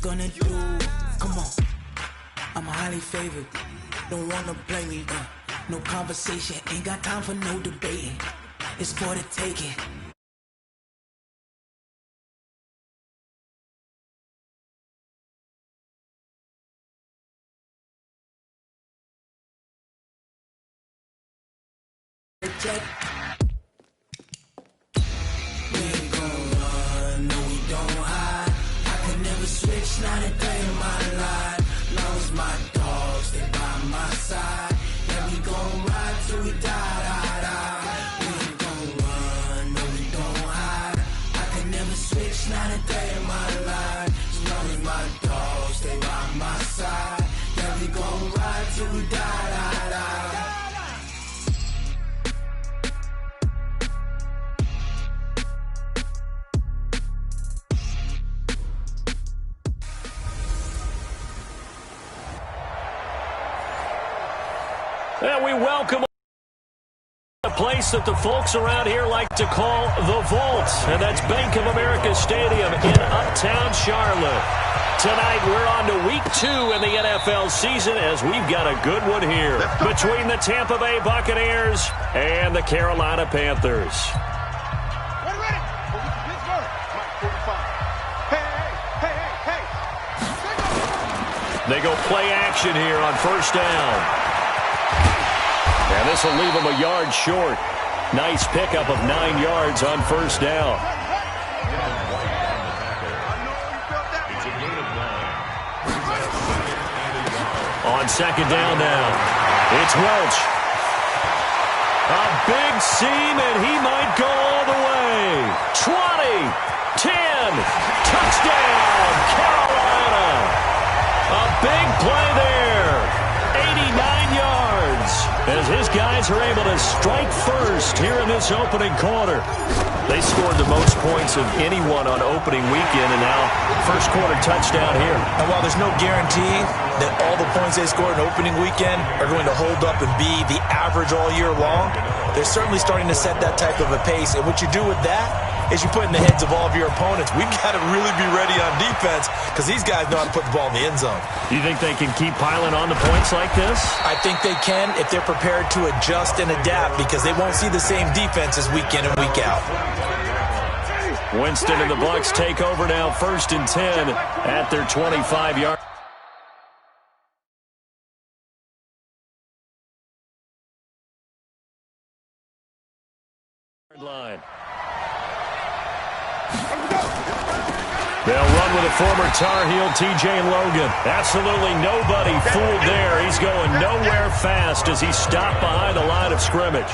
gonna do? Come on, I'm highly favored. Don't wanna play me, no conversation. Ain't got time for no debating. It's for the taking. Check. We ain't gon' run, no we don't hide. I could never switch, not a day in my life. Long as my dogs, they by my side. Yeah, we gon' ride till we die. We ain't gon' run, no we don't hide. I could never switch, not a day in my life. As long as my dogs, they by my side. Yeah, we gon' ride till we die. And we welcome a place that the folks around here like to call the Vault, and that's Bank of America Stadium in Uptown Charlotte. Tonight we're on to week 2 in the NFL season as we've got a good one here between the Tampa Bay Buccaneers and the Carolina Panthers. They go play action here on first down. And this will leave him a yard short. Nice pickup of 9 yards on first down. On second down now, it's Welch. A big seam, and he might go all the way. 20, 10, touchdown, Carolina. A big play there. 89 yards as his guys are able to strike first here in this opening quarter. They scored the most points of anyone on opening weekend, and now first quarter touchdown here. And while there's no guarantee that all the points they scored in opening weekend are going to hold up and be the average all year long, they're certainly starting to set that type of a pace. And what you do with that is you put in the heads of all of your opponents, we've got to really be ready on defense because these guys know how to put the ball in the end zone. You think they can keep piling on the points like this? I think they can if they're prepared to adjust and adapt because they won't see the same defenses week in and week out. Winston and the Bucs take over now, 1st and 10 at their 25-yard line. They'll run with a former Tar Heel, T.J. Logan. Absolutely nobody fooled there. He's going nowhere fast as he stopped behind the line of scrimmage.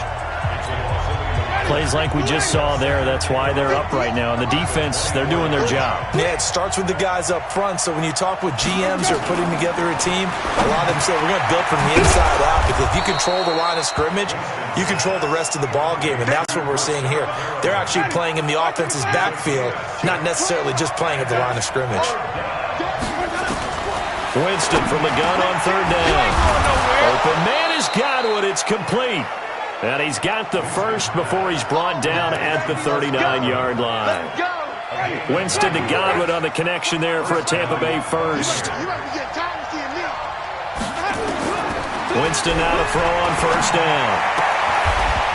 Plays like we just saw there. That's why they're up right now. And the defense, they're doing their job. Yeah, it starts with the guys up front. So when you talk with GMs who are putting together a team, a lot of them say we're going to build from the inside out because if you control the line of scrimmage, you control the rest of the ball game, and that's what we're seeing here. They're actually playing in the offense's backfield, not necessarily just playing at the line of scrimmage. Winston from the gun on third down. Open man is Godwin. It's complete. And he's got the first before he's brought down at the 39-yard line. Winston to Godwin on the connection there for a Tampa Bay first. Winston now to throw on first down.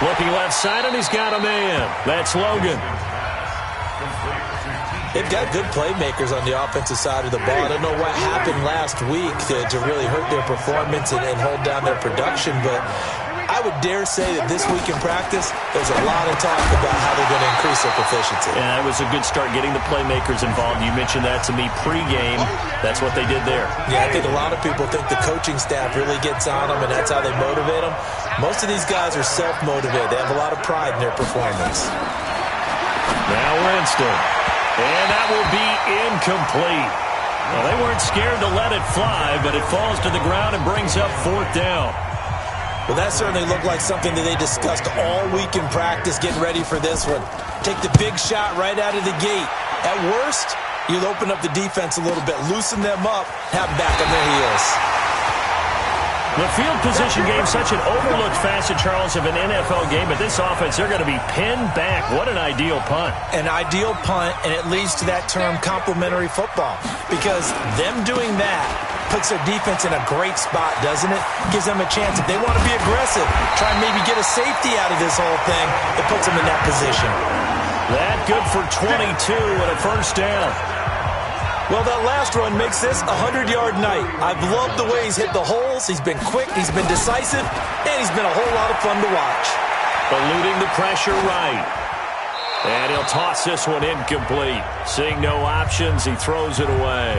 Looking left side, and he's got a man. That's Logan. They've got good playmakers on the offensive side of the ball. I don't know what happened last week to really hurt their performance and hold down their production, but I would dare say that this week in practice, there's a lot of talk about how they're going to increase their proficiency. Yeah, that was a good start getting the playmakers involved. You mentioned that to me pregame. That's what they did there. Yeah, I think a lot of people think the coaching staff really gets on them, and that's how they motivate them. Most of these guys are self-motivated. They have a lot of pride in their performance. Now Winston. And that will be incomplete. Well, they weren't scared to let it fly, but it falls to the ground and brings up 4th down. Well, that certainly looked like something that they discussed all week in practice, getting ready for this one. Take the big shot right out of the gate. At worst, you'll open up the defense a little bit, loosen them up, have them back on their heels. The field position game, such an overlooked facet, Charles, of an NFL game, but this offense, they're going to be pinned back. What an ideal punt. An ideal punt, and it leads to that term complementary football, because them doing that puts their defense in a great spot, doesn't it? Gives them a chance. If they want to be aggressive, try and maybe get a safety out of this whole thing, it puts them in that position. That good for 22 and a first down. Well, that last run makes this a 100-yard night. I've loved the way he's hit the holes. He's been quick, he's been decisive, and he's been a whole lot of fun to watch. Eluding the pressure right. And he'll toss this one incomplete. Seeing no options, he throws it away.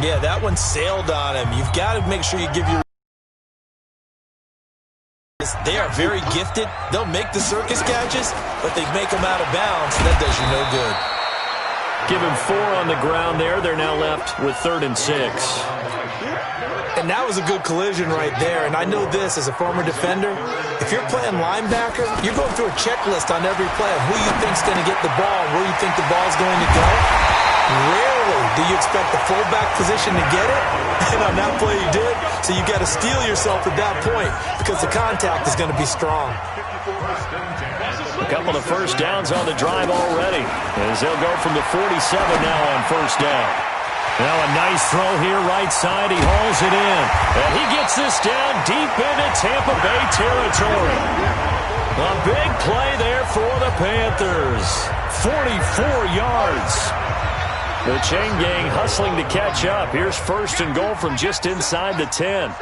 Yeah, that one sailed on him. You've got to make sure you give your... They are very gifted. They'll make the circus catches, but they make them out of bounds, and that does you no good. Give him 4 on the ground there. They're now left with 3rd and 6. And that was a good collision right there. And I know this as a former defender. If you're playing linebacker, you're going through a checklist on every play of who you think's going to get the ball and where you think the ball's going to go. Rarely do you expect the fullback position to get it. And on that play you did. So you got to steel yourself at that point because the contact is going to be strong. A couple of first downs on the drive already, as they'll go from the 47 now on first down. Now a nice throw here right side. He hauls it in, and he gets this down deep into Tampa Bay territory. A big play there for the Panthers. 44 yards. The chain gang hustling to catch up. Here's first and goal from just inside the 10.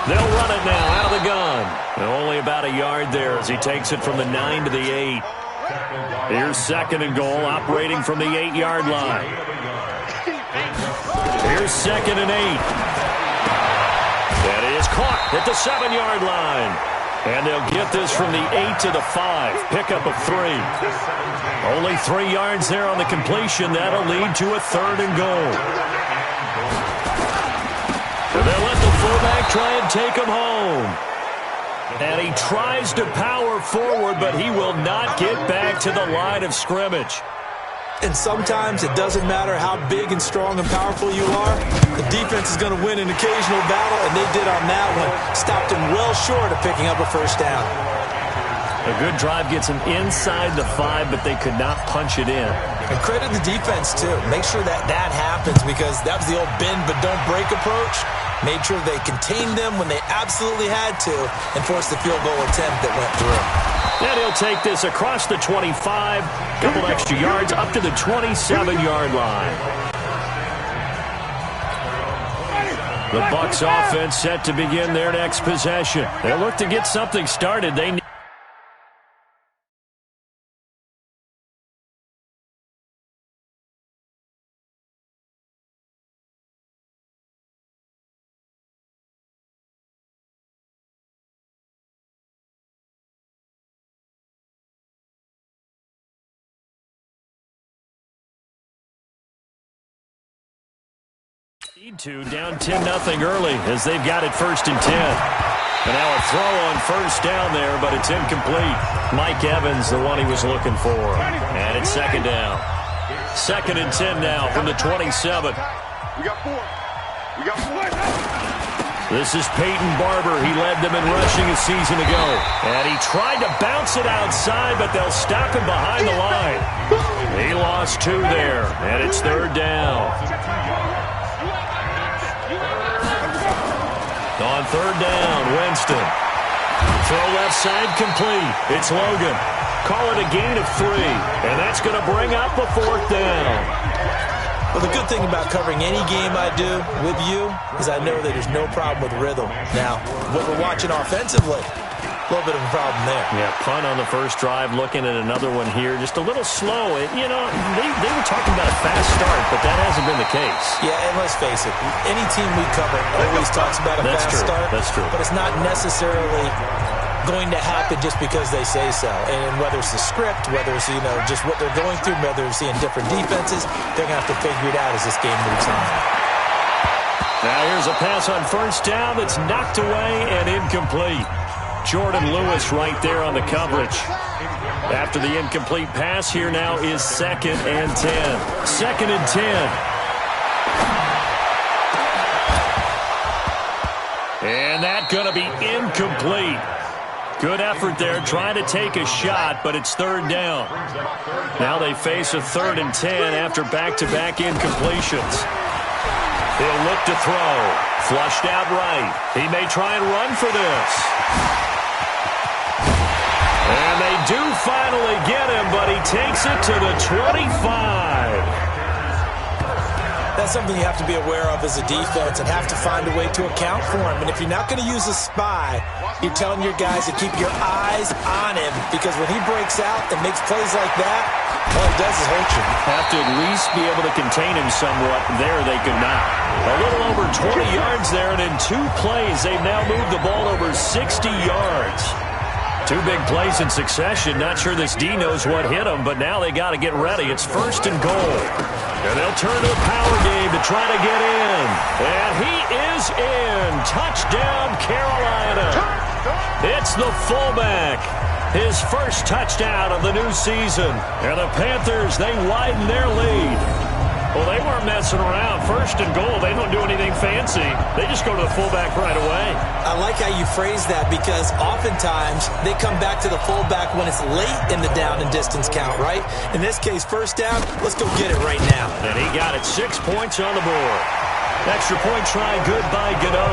They'll run it now out of the gun. And only about a yard there as he takes it from the 9 to the 8. Here's second and goal, operating from the 8-yard line. Here's second and 8. That is caught at the 7-yard line. And they'll get this from the 8 to the 5. Pickup of 3. Only 3 yards there on the completion. That'll lead to a 3rd and goal. And they'll let the fullback try and take him home. And he tries to power forward, but he will not get back to the line of scrimmage. And sometimes it doesn't matter how big and strong and powerful you are. The defense is going to win an occasional battle, and they did on that one. Stopped him well short of picking up a first down. A good drive gets them inside the 5, but they could not punch it in. And credit the defense, too. Make sure that that happens because that was the old bend but don't break approach. Made sure they contained them when they absolutely had to and forced the field goal attempt that went through. And he'll take this across the 25, couple extra yards up to the 27-yard line. The Bucs offense set to begin their next possession. They'll look to get something started. They need to down 10-0 early as they've got it 1st and 10. And now a throw on first down there, but it's incomplete. Mike Evans, the one he was looking for. And it's 2nd down. 2nd and 10 now from the 27. We got 4. We got 4. This is Peyton Barber. He led them in rushing a season ago. And he tried to bounce it outside, but they'll stop him behind the line. He lost 2 there, and it's 3rd down. On 3rd down, Winston. Throw left side complete. It's Logan. Call it a gain of 3. And that's going to bring up a 4th down. Well, the good thing about covering any game I do with you is I know that there's no problem with rhythm. Now, what we're watching offensively, a little bit of a problem there. Yeah, punt on the first drive, looking at another one here. Just a little slow. You know, they were talking about a fast start, but that hasn't been the case. Yeah, and let's face it, any team we cover always talks about a fast start. That's true. But it's not necessarily going to happen just because they say so. And whether it's the script, whether it's, you know, just what they're going through, whether they're seeing different defenses, they're going to have to figure it out as this game moves on. Now here's a pass on first down that's knocked away and incomplete. Jordan Lewis right there on the coverage. After the incomplete pass, here now is 2nd and 10. 2nd and 10. going to be incomplete. Good effort there trying to take a shot, but it's third down. Now they face a 3rd and 10 after back-to-back incompletions. He'll look to throw. Flushed out right. He may try and run for this. And they do finally get him, but he takes it to the 25. That's something you have to be aware of as a defense and have to find a way to account for him. And if you're not going to use a spy, you're telling your guys to keep your eyes on him, because when he breaks out and makes plays like that, all he does is hurt you. Have to at least be able to contain him somewhat. There they could not. A little over 20 yards there, and in 2 plays, they've now moved the ball over 60 yards. 2 big plays in succession. Not sure this D knows what hit him, but now they got to get ready. It's 1st and goal. And they'll turn to a power game to try to get in. And he is in. Touchdown, Carolina. It's the fullback. His first touchdown of the new season. And the Panthers, they widen their lead. Well, they weren't messing around. 1st and goal, they don't do anything fancy. They just go to the fullback right away. I like how you phrase that, because oftentimes they come back to the fullback when it's late in the down and distance count, right? In this case, 1st down, let's go get it right now. And he got it. 6 points on the board. Extra point try good by Gano.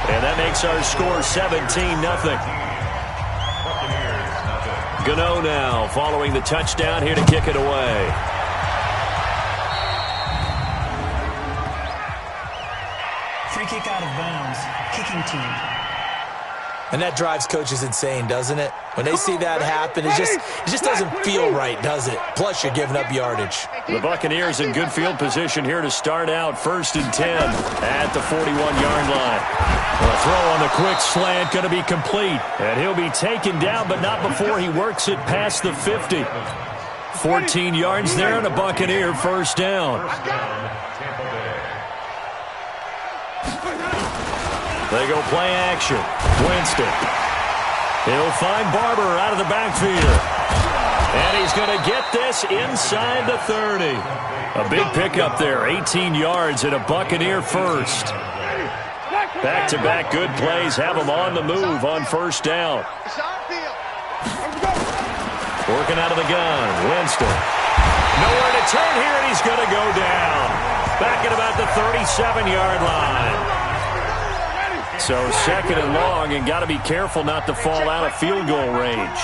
And that makes our score 17-0. Gano now following the touchdown here to kick it away. Free kick out of bounds. Kicking team. And that drives coaches insane, doesn't it? When they see that happen, it just doesn't feel right, does it? Plus, you're giving up yardage. The Buccaneers in good field position here to start out. 1st and 10 at the 41-yard line. A throw on the quick slant going to be complete. And he'll be taken down, but not before he works it past the 50. 14 yards there and a Buccaneer 1st down. They go play action. Winston. He'll find Barber out of the backfield. And he's going to get this inside the 30. A big pickup there. 18 yards and a Buccaneer 1st. Back-to-back good plays have him on the move on 1st down. Working out of the gun. Winston. Nowhere to turn here, and he's going to go down. Back at about the 37-yard line. So 2nd and long, and got to be careful not to fall out of field goal range.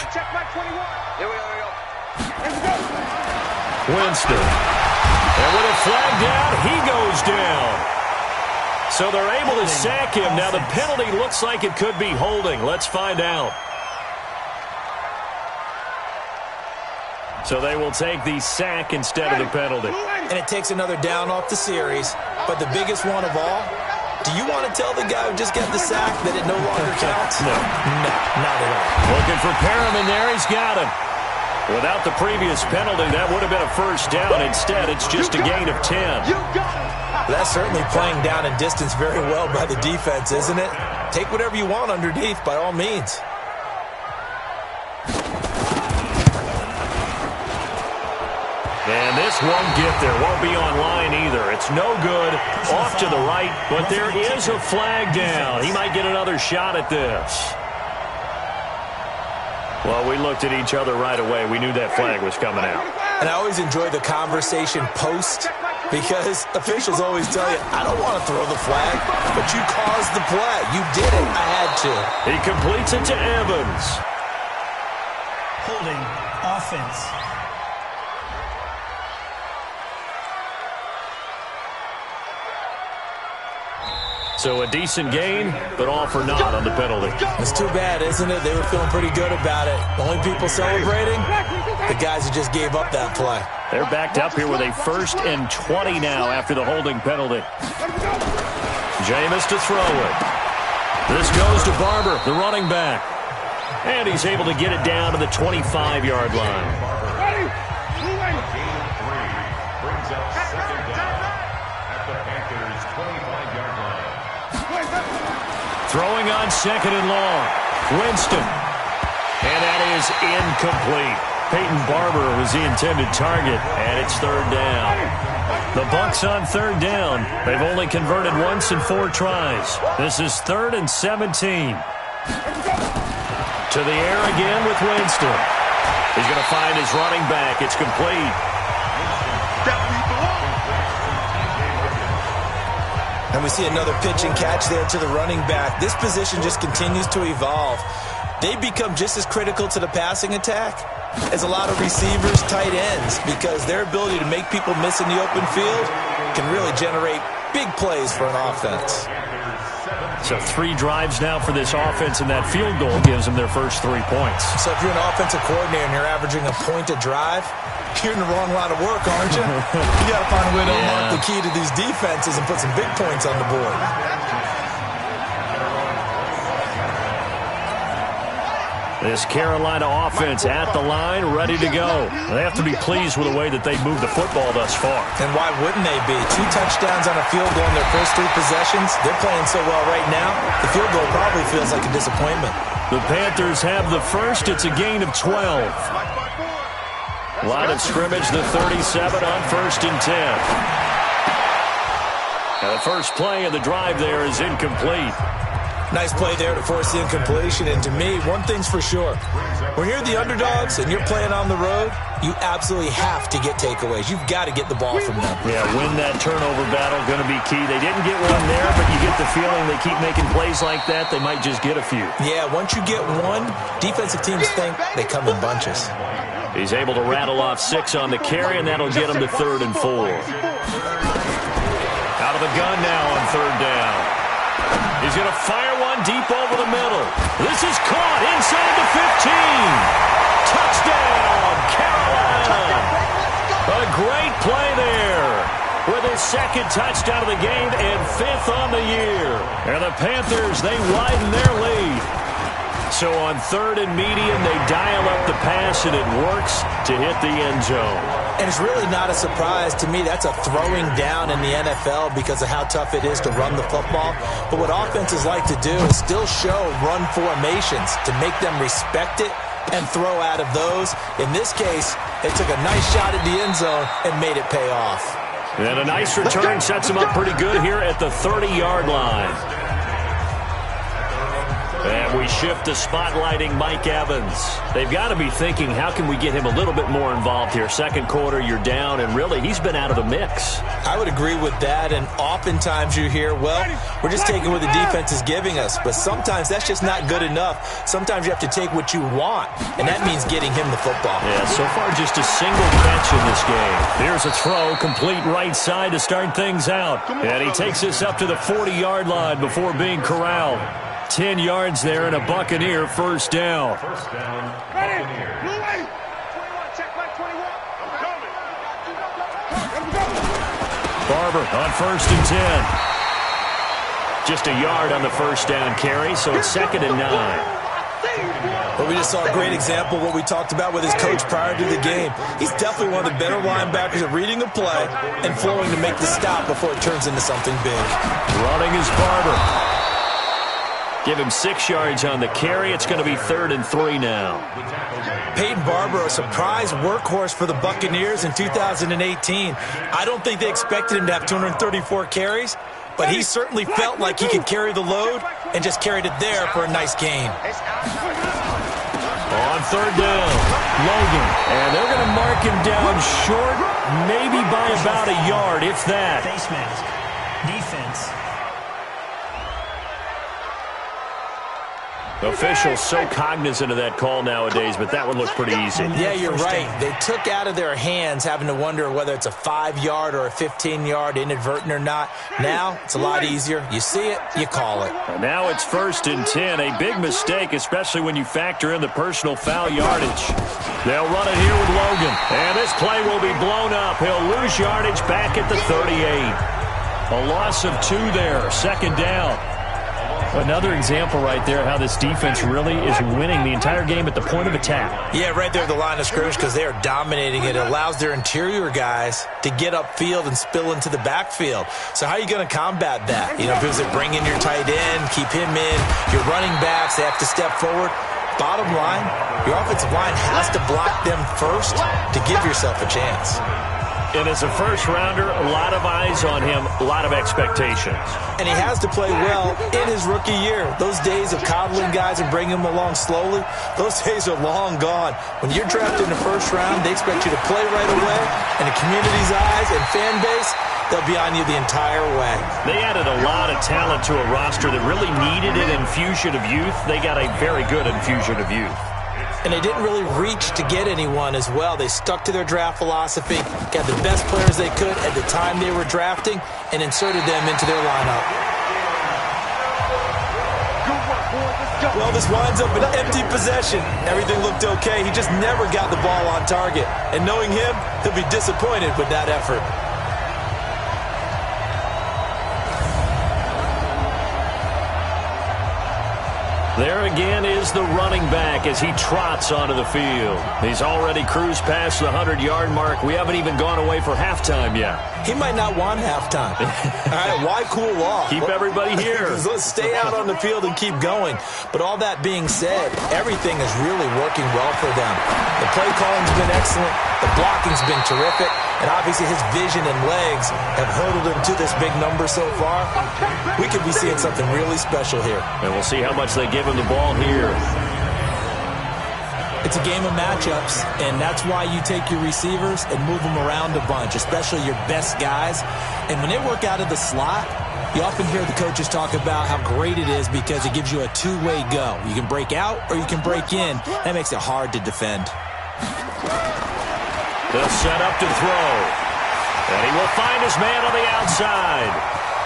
Winston. And with a flag down, he goes down. So they're able to sack him. Now the penalty looks like it could be holding. Let's find out. So they will take the sack instead of the penalty. And it takes another down off the series. But the biggest one of all, do you want to tell the guy who just got the sack that it no longer counts? No. No, not at all. Looking for Perriman there. He's got him. Without the previous penalty, that would have been a 1st down. Instead, it's just a gain of 10. That's certainly playing down and distance very well by the defense, isn't it? Take whatever you want underneath, by all means. And this won't get there. Won't be online either. It's no good. Off to the right, but there is a flag down. He might get another shot at this. Well, we looked at each other right away. We knew that flag was coming out. And I always enjoy the conversation post, because officials always tell you, I don't want to throw the flag, but you caused the play. You did it. I had to. He completes it to Evans. Holding offense. So a decent gain, but all for naught on the penalty. It's too bad, isn't it? They were feeling pretty good about it. The only people celebrating, the guys who just gave up that play. They're backed up here with a 1st and 20 now after the holding penalty. Jameis to throw it. This goes to Barber, the running back. And he's able to get it down to the 25-yard line. Throwing on 2nd and long. Winston. And that is incomplete. Peyton Barber was the intended target, and it's 3rd down. The Bucs on third down. They've only converted once in 4 tries. This is 3rd and 17. To the air again with Winston. He's going to find his running back. It's complete. And we see another pitch and catch there to the running back. This position just continues to evolve. They become just as critical to the passing attack as a lot of receivers, tight ends, because their ability to make people miss in the open field can really generate big plays for an offense. So 3 drives now for this offense, and that field goal gives them their first 3 points. So if you're an offensive coordinator and you're averaging a point a drive, you're in the wrong line of work, aren't you? You got to find a way to unlock the key to these defenses and put some big points on the board. This Carolina offense at the line, ready to go. They have to be pleased with the way that they've moved the football thus far. And why wouldn't they be? 2 touchdowns on a field goal in their first 3 possessions. They're playing so well right now, the field goal probably feels like a disappointment. The Panthers have the first. It's a gain of 12. Line of scrimmage, the 37 on 1st and 10. Now the first play of the drive there is incomplete. Nice play there to force the incompletion. And to me, one thing's for sure. When you're the underdogs and you're playing on the road, you absolutely have to get takeaways. You've got to get the ball from them. Yeah, win that turnover battle, going to be key. They didn't get one there, but you get the feeling they keep making plays like that, they might just get a few. Yeah, once you get one, defensive teams think they come in bunches. He's able to rattle off 6 on the carry, and that'll get him to 3rd and 4. Out of the gun now on 3rd down. He's going to fire one deep over the middle. This is caught inside the 15. Touchdown, Carolina. A great play there with his 2nd touchdown of the game and 5th on the year. And the Panthers, they widen their lead. So on 3rd and medium, they dial up the pass, and it works to hit the end zone. And it's really not a surprise to me. That's a throwing down in the NFL because of how tough it is to run the football. But what offenses like to do is still show run formations to make them respect it and throw out of those. In this case, they took a nice shot at the end zone and made it pay off. And a nice return sets them up pretty good here at the 30-yard line. And we shift to spotlighting Mike Evans. They've got to be thinking, how can we get him a little bit more involved here? 2nd quarter, you're down, and really, he's been out of the mix. I would agree with that, and oftentimes you hear, well, we're just taking what the defense is giving us. But sometimes that's just not good enough. Sometimes you have to take what you want, and that means getting him the football. Yeah, so far just a single catch in this game. Here's a throw, complete right side to start things out. And he takes us up to the 40-yard line before being corralled. 10 yards there and a Buccaneer first down. Ready? Blue way. 21. Check back 21. I'm coming. Barber on 1st and 10. Just a yard on the first down carry, so it's 2nd and 9. But we just saw a great example of what we talked about with his coach prior to the game. He's definitely one of the better linebackers at reading the play and flowing to make the stop before it turns into something big. Running is Barber. Give him 6 yards on the carry. It's going to be 3rd and 3 now. Peyton Barber, a surprise workhorse for the Buccaneers in 2018. I don't think they expected him to have 234 carries, but he certainly felt like he could carry the load and just carried it there for a nice gain. On 3rd down, Logan. And they're going to mark him down short, maybe by about a yard, if that. Face mask. Defense. Officials so cognizant of that call nowadays, but that one looked pretty easy. Yeah, you're right. They took out of their hands having to wonder whether it's a 5-yard or a 15-yard, inadvertent or not. Now, it's a lot easier. You see it, you call it. And now it's 1st and 10. A big mistake, especially when you factor in the personal foul yardage. They'll run it here with Logan. And this play will be blown up. He'll lose yardage back at the 38. A loss of 2 there, 2nd down. Another example right there how this defense really is winning the entire game at the point of attack. Yeah, right there at the line of scrimmage because they are dominating it. It allows their interior guys to get upfield and spill into the backfield. So how are you going to combat that? You know, because they bring in your tight end, keep him in. Your running backs, they have to step forward. Bottom line, your offensive line has to block them first to give yourself a chance. And as a first-rounder, a lot of eyes on him, a lot of expectations. And he has to play well in his rookie year. Those days of coddling guys and bringing them along slowly, those days are long gone. When you're drafted in the first round, they expect you to play right away. And the community's eyes and fan base, they'll be on you the entire way. They added a lot of talent to a roster that really needed an infusion of youth. They got a very good infusion of youth. And they didn't really reach to get anyone as well. They stuck to their draft philosophy, got the best players they could at the time they were drafting, and inserted them into their lineup. Well, this winds up an empty possession. Everything looked okay. He just never got the ball on target. And knowing him, he'll be disappointed with that effort. There again is the running back as he trots onto the field. He's already cruised past the 100-yard mark. We haven't even gone away for halftime yet. He might not want halftime. All right, why cool off? Keep everybody here. Let's stay out on the field and keep going. But all that being said, everything is really working well for them. The play calling's been excellent. The blocking's been terrific. And obviously his vision and legs have hurdled him to this big number so far. We could be seeing something really special here. And we'll see how much they give him the ball here. It's a game of matchups, and that's why you take your receivers and move them around a bunch, especially your best guys. And when they work out of the slot, you often hear the coaches talk about how great it is because it gives you a two-way go. You can break out or you can break in. That makes it hard to defend. They'll set up to throw. And he will find his man on the outside.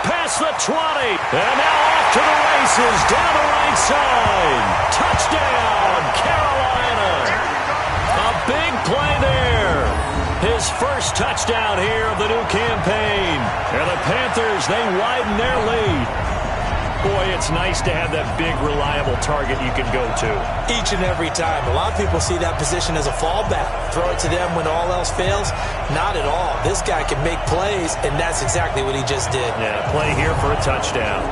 Past the 20. And now off to the races down the right side. Touchdown, Carolina. A big play there. His first touchdown here of the new campaign. And the Panthers, they widen their lead. Boy, it's nice to have that big, reliable target you can go to. Each and every time. A lot of people see that position as a fallback. Throw it to them when all else fails. Not at all. This guy can make plays, and that's exactly what he just did. Yeah, play here for a touchdown.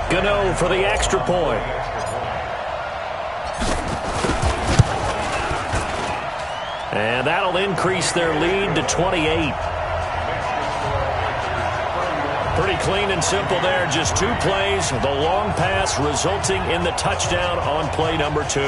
Gano for the extra point. And that'll increase their lead to 28. Pretty clean and simple there. Just two plays. The long pass resulting in the touchdown on play number 2.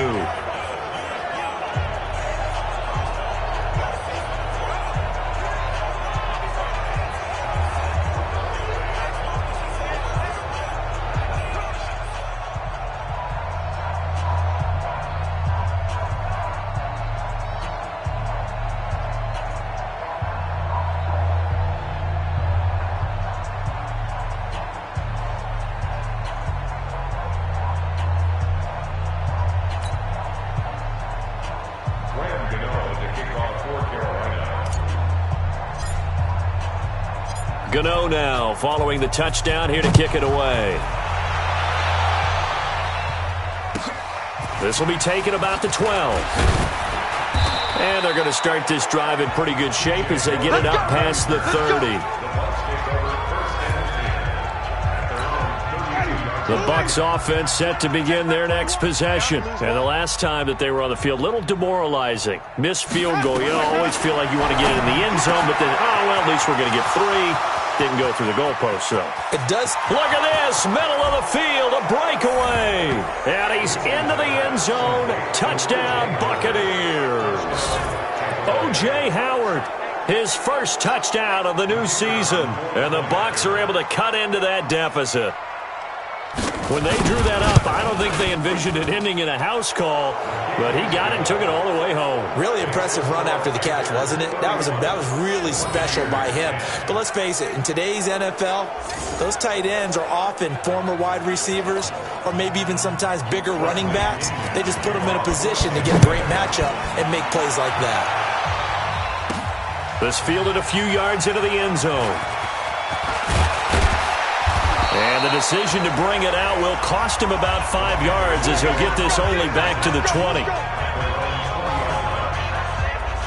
Gano now following the touchdown here to kick it away. This will be taken about the 12. And they're going to start this drive in pretty good shape as they get it up past the 30. The Bucs offense set to begin their next possession. And the last time that they were on the field, a little demoralizing. Missed field goal. You always feel like you want to get it in the end zone, but then, oh, well, at least we're going to get 3. Didn't go through the goalpost, though. It does. Look at this. Middle of the field. A breakaway. And he's into the end zone. Touchdown, Buccaneers. O.J. Howard, his first touchdown of the new season. And the Bucs are able to cut into that deficit. When they drew that up, I don't think they envisioned it ending in a house call, but he got it and took it all the way home. Really impressive run after the catch, wasn't it? That was really special by him. But let's face it, in today's NFL, those tight ends are often former wide receivers or maybe even sometimes bigger running backs. They just put them in a position to get a great matchup and make plays like that. This fielded a few yards into the end zone. And the decision to bring it out will cost him about 5 yards as he'll get this only back to the 20.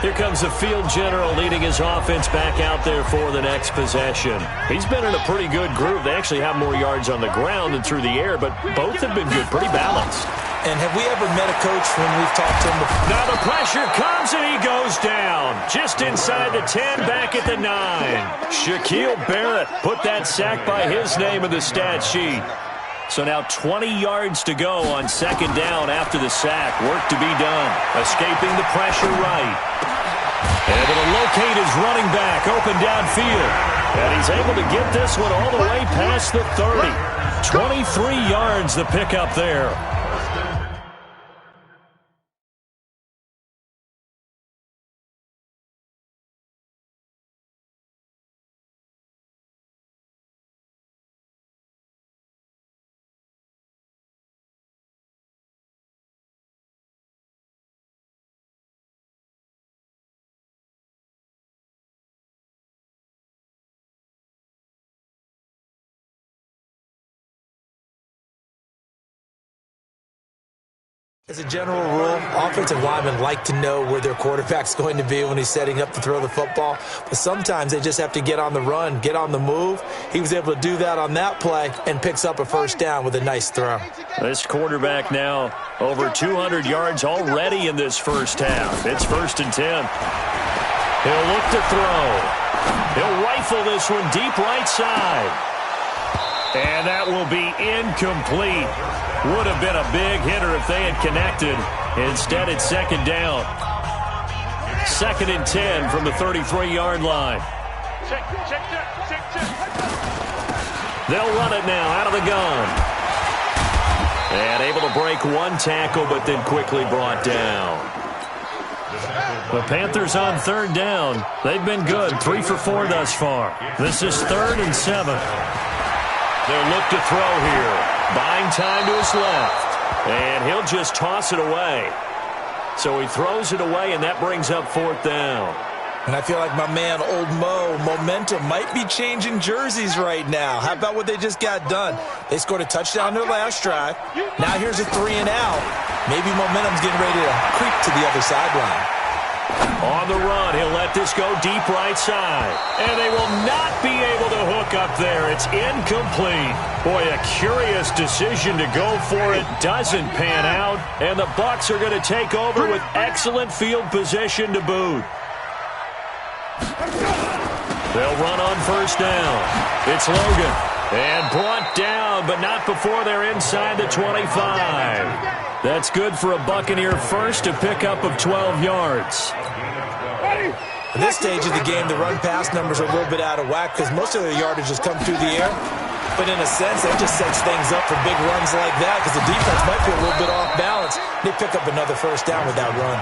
Here comes the field general leading his offense back out there for the next possession. He's been in a pretty good group. They actually have more yards on the ground than through the air, but both have been good, pretty balanced. And have we ever met a coach when we've talked to him before? Now the pressure comes and he goes down. Just inside the 10, back at the 9. Shaquille Barrett put that sack by his name in the stat sheet. So now 20 yards to go on second down after the sack. Work to be done. Escaping the pressure right. Able to locate his running back open downfield. And he's able to get this one all the way past the 30. 23 yards the pickup there. As a general rule, offensive linemen like to know where their quarterback's going to be when he's setting up to throw the football. But sometimes they just have to get on the run, get on the move. He was able to do that on that play and picks up a first down with a nice throw. This quarterback now over 200 yards already in this first half. It's 1st and 10. He'll look to throw. He'll rifle this one deep right side. And that will be incomplete. Would have been a big hitter if they had connected. Instead, it's second down. 2nd and 10 from the 33-yard line. They'll run it now out of the gun. And able to break one tackle, but then quickly brought down. The Panthers on 3rd down. They've been good, 3 for 4 thus far. This is 3rd and 7. They'll look to throw here. Buying time to his left. And he'll just toss it away. So he throws it away, and that brings up 4th down. And I feel like my man, Old Mo, momentum might be changing jerseys right now. How about what they just got done? They scored a touchdown their last drive. Now here's a 3 and out. Maybe momentum's getting ready to creep to the other sideline. On the run, he'll let this go deep right side. And they will not be able to hook up there. It's incomplete. Boy, a curious decision to go for it. Doesn't pan out. And the Bucs are going to take over with excellent field position to boot. They'll run on 1st down. It's Logan. And brought down, but not before they're inside the 25. That's good for a Buccaneer first, a pickup of 12 yards. At this stage of the game, the run-pass numbers are a little bit out of whack because most of their yardage has come through the air. But in a sense, that just sets things up for big runs like that because the defense might be a little bit off balance. They pick up another first down with that run.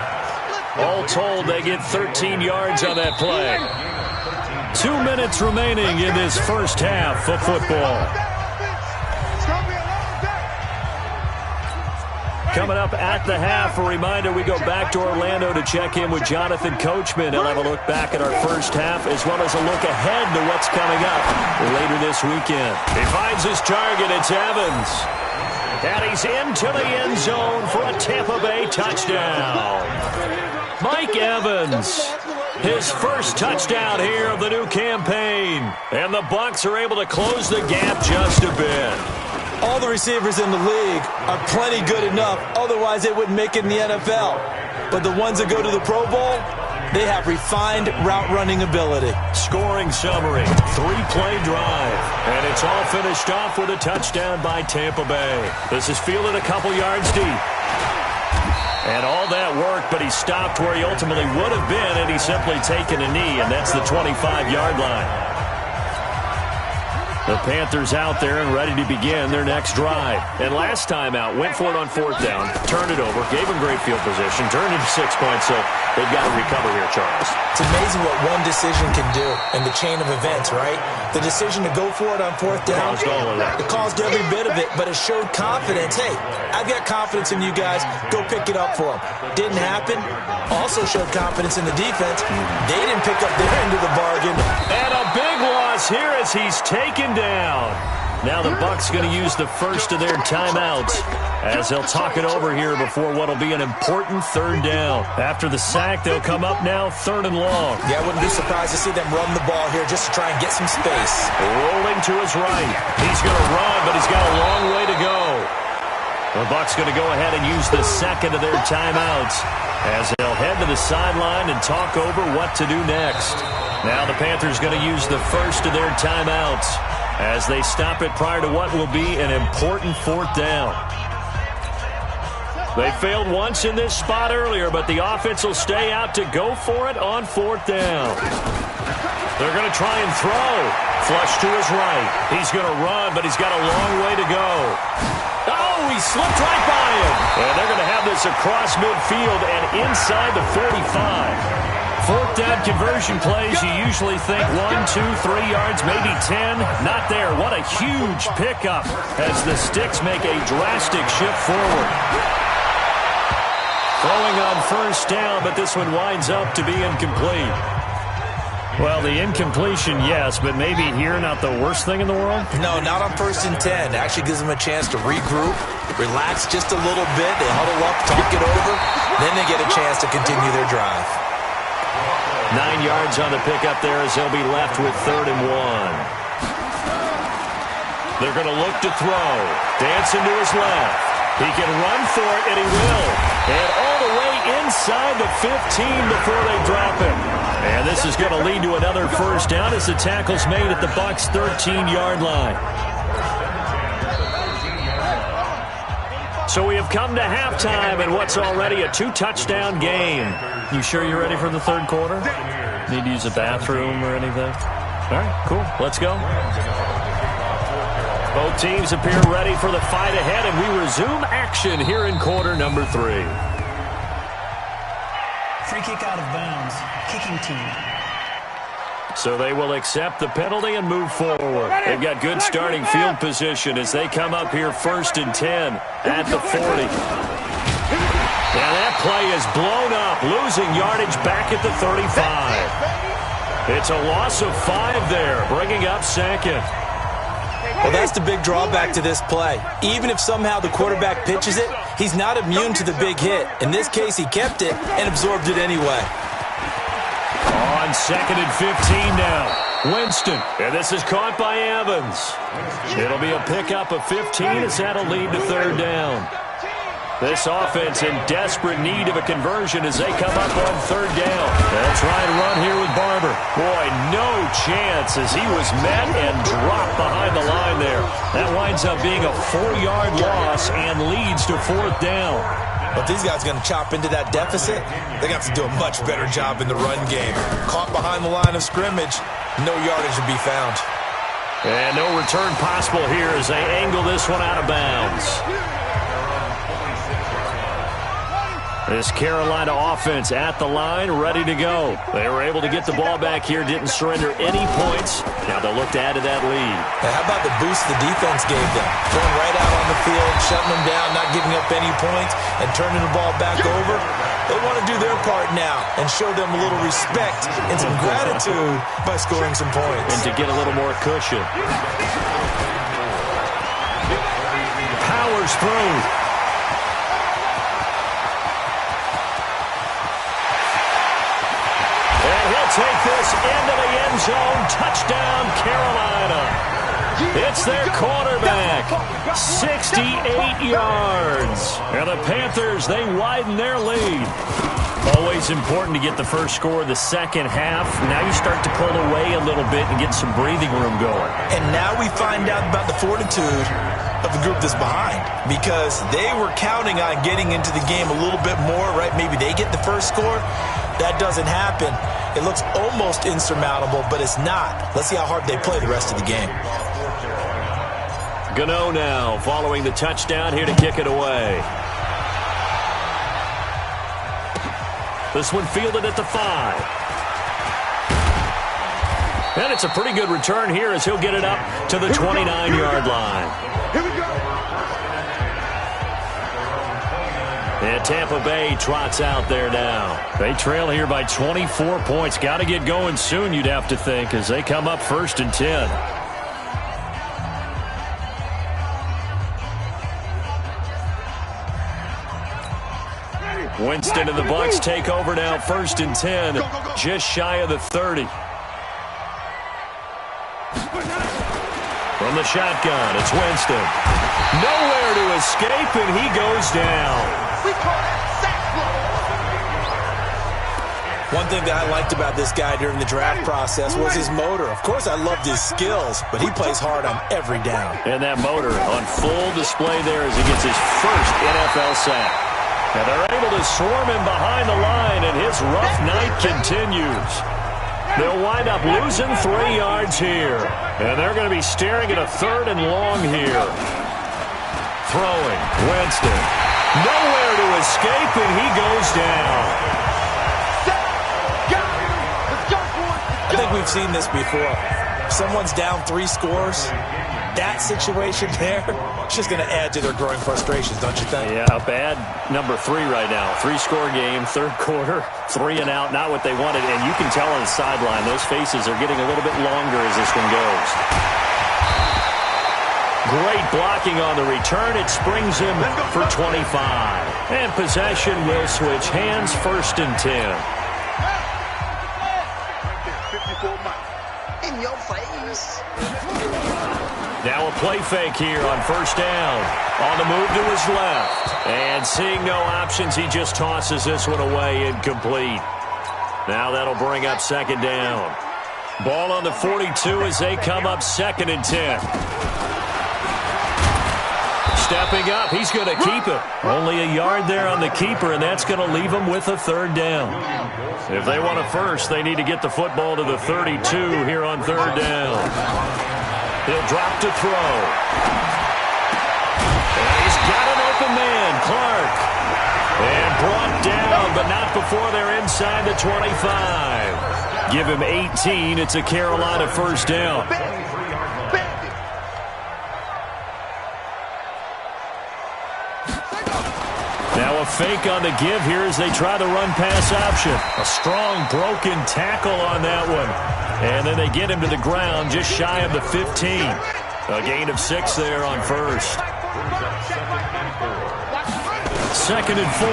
All told, they get 13 yards on that play. 2 minutes remaining in this first half of football. Coming up at the half, a reminder, we go back to Orlando to check in with Jonathan Coachman. He'll have a look back at our first half as well as a look ahead to what's coming up later this weekend. He finds his target. It's Evans. And he's into the end zone for a Tampa Bay touchdown. Mike Evans, his first touchdown here of the new campaign. And the Bucs are able to close the gap just a bit. All the receivers in the league are plenty good enough, otherwise they wouldn't make it in the NFL. But the ones that go to the Pro Bowl, they have refined route running ability. Scoring summary, 3-play drive. And it's all finished off with a touchdown by Tampa Bay. This is fielded a couple yards deep. And all that work, but he stopped where he ultimately would have been, and he's simply taken a knee, and that's the 25-yard line. The Panthers out there and ready to begin their next drive. And last time out, went for it on 4th down, turned it over, gave them great field position, turned into 6 points, so they've got to recover here, Charles. It's amazing what one decision can do in the chain of events, right? The decision to go for it on 4th down, Caused all of that. It caused every bit of it, but it showed confidence. Hey, I've got confidence in you guys. Go pick it up for them. Didn't happen. Also showed confidence in the defense. They didn't pick up their end of the bargain. And a big loss here as he's taken down. Now the Bucs going to use the first of their timeouts as they'll talk it over here before what will be an important 3rd down. After the sack, they'll come up now 3rd and long. Yeah, I wouldn't be surprised to see them run the ball here just to try and get some space. Rolling to his right. He's going to run, but he's got a long way to go. The Bucs going to go ahead and use the second of their timeouts as they'll head to the sideline and talk over what to do next. Now the Panthers going to use the first of their timeouts as they stop it prior to what will be an important fourth down. They failed once in this spot earlier, but the offense will stay out to go for it on fourth down. They're going to try and throw. Flush to his right. He's going to run, but he's got a long way to go. Oh, he slipped right by him. And they're going to have this across midfield and inside the 45. Fourth down conversion plays, you usually think 1, 2, 3 yards, maybe 10. Not there. What a huge pickup as the Sticks make a drastic shift forward. Throwing on first down, but this one winds up to be incomplete. Well, the incompletion, yes, but maybe here not the worst thing in the world? No, not on 1st and 10. Actually gives them a chance to regroup, relax just a little bit. They huddle up, talk it over. Then they get a chance to continue their drive. 9 yards on the pickup there as they'll be left with 3rd and 1. They're going to look to throw. Dancing to his left. He can run for it, and he will. And all the way inside the 15 before they drop him. And this is going to lead to another first down as the tackle's made at the Bucs' 13-yard line. So we have come to halftime in what's already a 2-touchdown game. You sure you're ready for the third quarter? Need to use a bathroom or anything? All right, cool. Let's go. Both teams appear ready for the fight ahead, and we resume action here in quarter number 3. Free kick out of bounds. Kicking team. So they will accept the penalty and move forward. They've got good starting field position as they come up here 1st and 10 at the 40. Now that play is blown up, losing yardage back at the 35. It's a loss of 5 there, bringing up 2nd. Well, that's the big drawback to this play. Even if somehow the quarterback pitches it, he's not immune to the big hit. In this case, he kept it and absorbed it anyway. On 2nd and 15 now. Winston. And this is caught by Evans. It'll be a pickup of 15 as that'll lead to 3rd down. This offense in desperate need of a conversion as they come up on 3rd down. They'll try and run here with Barber. Boy, no chance as he was met and dropped behind the line there. That winds up being a 4-yard loss and leads to 4th down. But these guys are going to chop into that deficit. They got to do a much better job in the run game. Caught behind the line of scrimmage, no yardage to be found. And no return possible here as they angle this one out of bounds. This Carolina offense at the line, ready to go. They were able to get the ball back here, didn't surrender any points. Now they'll look to add to that lead. Now how about the boost the defense gave them? Going right out on the field, shutting them down, not giving up any points, and turning the ball back over. They want to do their part now and show them a little respect and some gratitude by scoring some points. And to get a little more cushion. Powers through. Take this into the end zone. Touchdown, Carolina. It's their quarterback. 68 yards. And the Panthers, they widen their lead. Always important to get the first score of the second half. Now you start to pull away a little bit and get some breathing room going. And now we find out about the fortitude of the group that's behind, because they were counting on getting into the game a little bit more, right? Maybe they get the first score. That doesn't happen. It looks almost insurmountable, but it's not. Let's see how hard they play the rest of the game. Gano now following the touchdown here to kick it away. This one fielded at the 5. And it's a pretty good return here as he'll get it up to the 29-yard line. Here we go. And Tampa Bay trots out there now. They trail here by 24 points. Got to get going soon, you'd have to think, as they come up 1st and 10. Winston and the Bucs take over now 1st and 10, just shy of the 30. From the shotgun, it's Winston. Nowhere to escape, and he goes down. We call that sack blow. One thing that I liked about this guy during the draft process was his motor. Of course, I loved his skills, but he plays hard on every down. And that motor on full display there as he gets his first NFL sack. And they're able to swarm him behind the line, and his rough night continues. They'll wind up losing 3 yards here. And they're going to be staring at a 3rd and long here. Throwing, Winston. Nowhere to escape, and he goes down. I think we've seen this before. If someone's down 3 scores, that situation there, it's just going to add to their growing frustrations, don't you think? Yeah, bad number 3 right now. 3-score game, 3rd quarter, 3 and out, not what they wanted. And you can tell on the sideline, those faces are getting a little bit longer as this one goes. Great blocking on the return. It springs him for 25. And possession will switch hands, 1st and 10. In your face. Now a play fake here on 1st down. On the move to his left. And seeing no options, he just tosses this one away, incomplete. Now that'll bring up 2nd down. Ball on the 42 as they come up 2nd and 10. Stepping up, he's going to keep it. Only a yard there on the keeper, and that's going to leave him with a 3rd down. If they want a first, they need to get the football to the 32 here on 3rd down. He'll drop to throw. And he's got an open man, Clark. And brought down, but not before they're inside the 25. Give him 18. It's a Carolina 1st down. Now a fake on the give here as they try the run-pass option. A strong broken tackle on that one. And then they get him to the ground just shy of the 15. A gain of 6 there on 1st. 2nd and 4.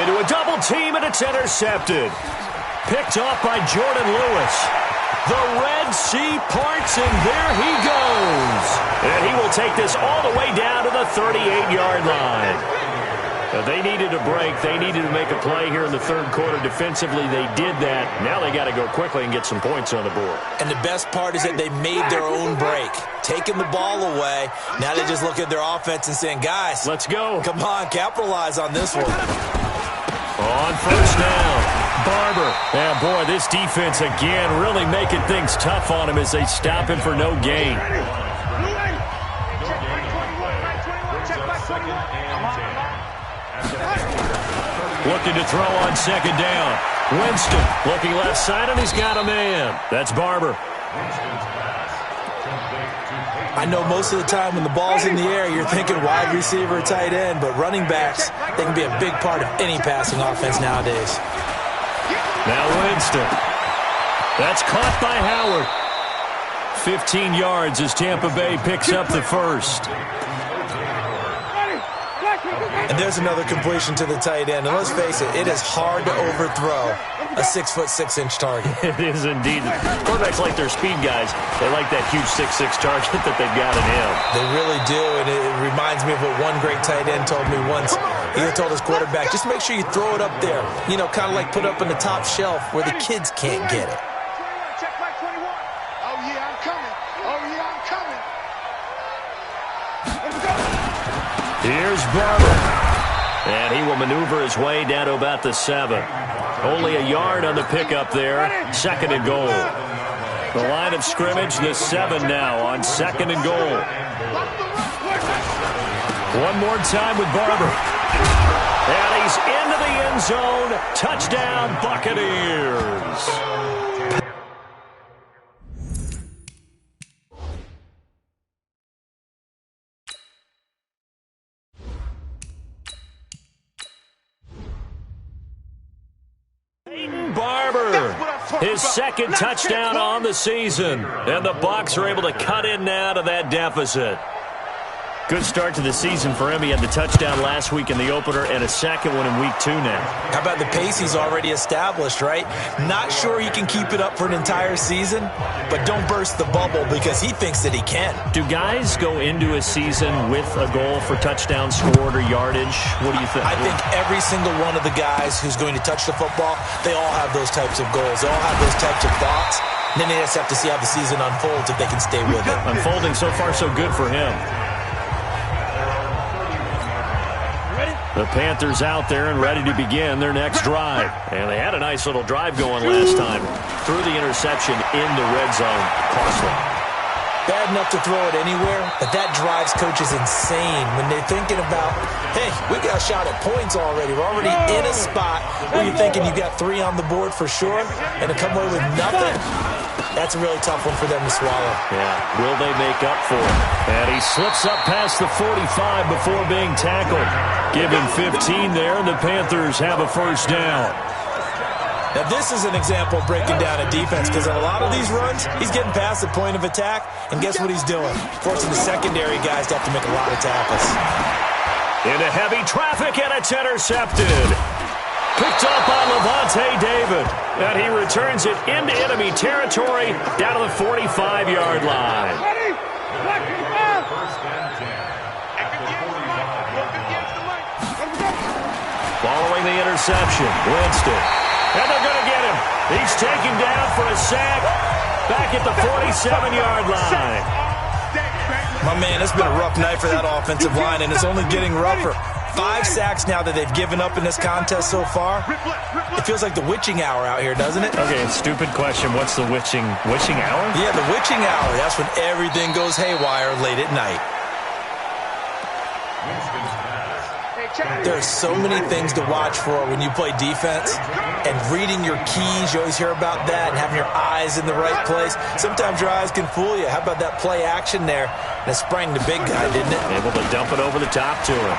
Into a double team, and it's intercepted. Picked off by Jordan Lewis. The Red Sea parts, and there he goes. And he will take this all the way down to the 38-yard line. They needed a break. They needed to make a play here in the 3rd quarter. Defensively, they did that. Now they got to go quickly and get some points on the board. And the best part is that they made their own break. Taking the ball away. Now they just look at their offense and saying, guys, let's go. Come on, capitalize on this one. On 1st down, Barber. And boy, this defense again really making things tough on him as they stop him for no gain. Looking to throw on 2nd down. Winston looking left side, and he's got a man. That's Barber. I know most of the time when the ball's in the air, you're thinking wide receiver, tight end, but running backs, they can be a big part of any passing offense nowadays. Now Winston. That's caught by Howard. 15 yards as Tampa Bay picks up the 1st. And there's another completion to the tight end. And let's face it, it is hard to overthrow a 6'6" target. It is indeed. Quarterbacks like their speed guys. They like that huge 6'6" target that they've got in him. They really do, and it reminds me of what one great tight end told me once. He told his quarterback, just make sure you throw it up there. You know, kind of like put it up on the top shelf where the kids can't get it. Check back 21. Oh, yeah, I'm coming. Oh, yeah, I'm coming. Let's go. Here's Barber. And he will maneuver his way down to about the 7. Only a yard on the pickup there. 2nd and goal. The line of scrimmage, the 7 now on 2nd and goal. One more time with Barber. And he's into the end zone. Touchdown, Buccaneers. Barber, his 2nd touchdown on the season, and the Bucs are able to cut in now to that deficit. Good start to the season for him. He had the touchdown last week in the opener and a second one in week 2 now. How about the pace he's already established, right? Not sure he can keep it up for an entire season, but don't burst the bubble because he thinks that he can. Do guys go into a season with a goal for touchdown scored or yardage? What do you think? I think every single one of the guys who's going to touch the football, they all have those types of goals. They all have those types of thoughts. And then they just have to see how the season unfolds if they can stay with it. Unfolding so far so good for him. The Panthers out there and ready to begin their next drive. And they had a nice little drive going last time. Threw the interception in the red zone. Costly. Bad enough to throw it anywhere, but that drives coaches insane when they're thinking about, hey, we got a shot at points already. We're already in a spot where you're thinking you got 3 on the board for sure, and to come away with nothing, that's a really tough one for them to swallow. Yeah, will they make up for it? And he slips up past the 45 before being tackled. Give him 15 there, and the Panthers have a first down. Now, this is an example of breaking down a defense because on a lot of these runs, he's getting past the point of attack, and guess what he's doing? Forcing the secondary guys to have to make a lot of tackles. Into heavy traffic, and it's intercepted. Picked up by Levante David, and he returns it into enemy territory down to the 45-yard line. Following the interception, Winston. And they're going to get him. He's taken down for a sack back at the 47-yard line. My man, it's been a rough night for that offensive line, and it's only getting rougher. 5 sacks now that they've given up in this contest so far. It feels like the witching hour out here, doesn't it? Okay, stupid question. What's the witching hour? Yeah, the witching hour. That's when everything goes haywire late at night. There are so many things to watch for when you play defense, and reading your keys, you always hear about that, and having your eyes in the right place. Sometimes your eyes can fool you. How about that play action there? That sprang the big guy, didn't it? Able to dump it over the top to him.